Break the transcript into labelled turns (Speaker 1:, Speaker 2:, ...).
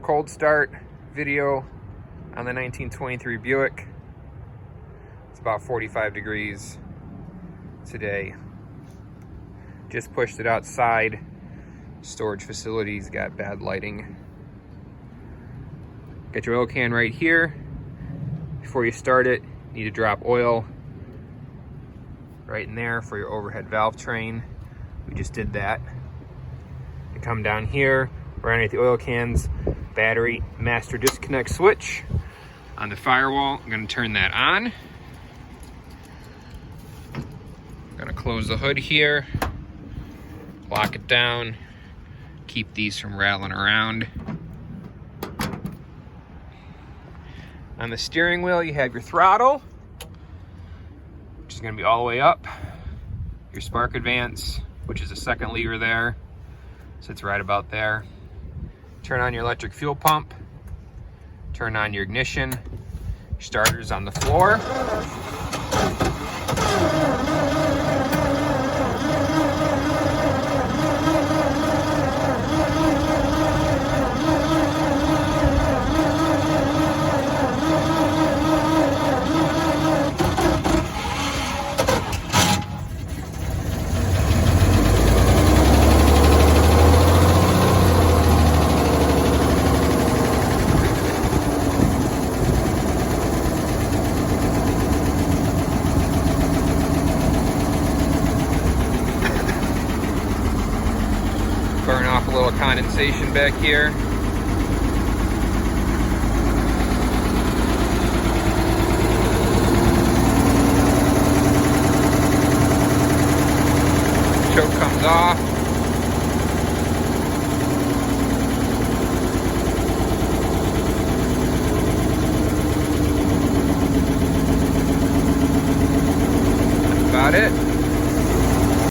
Speaker 1: Cold start video on the 1923 Buick. It's about 45 degrees today. Just pushed it outside. Storage facilities got bad lighting. Got your oil can right here. Before you start it, you need to drop oil right in there for your overhead valve train. We just did that. You come down here, right underneath the oil cans, battery master disconnect switch on the firewall. I'm gonna turn that on. I'm gonna close the hood here, lock it down, keep these from rattling around. On the steering wheel, you have your throttle, which is gonna be all the way up. Your spark advance, which is the second lever there, sits right about there. Turn on your electric fuel pump, turn on your ignition. Your starter's on the floor. Burn off a little condensation back here. Choke comes off. That's about it.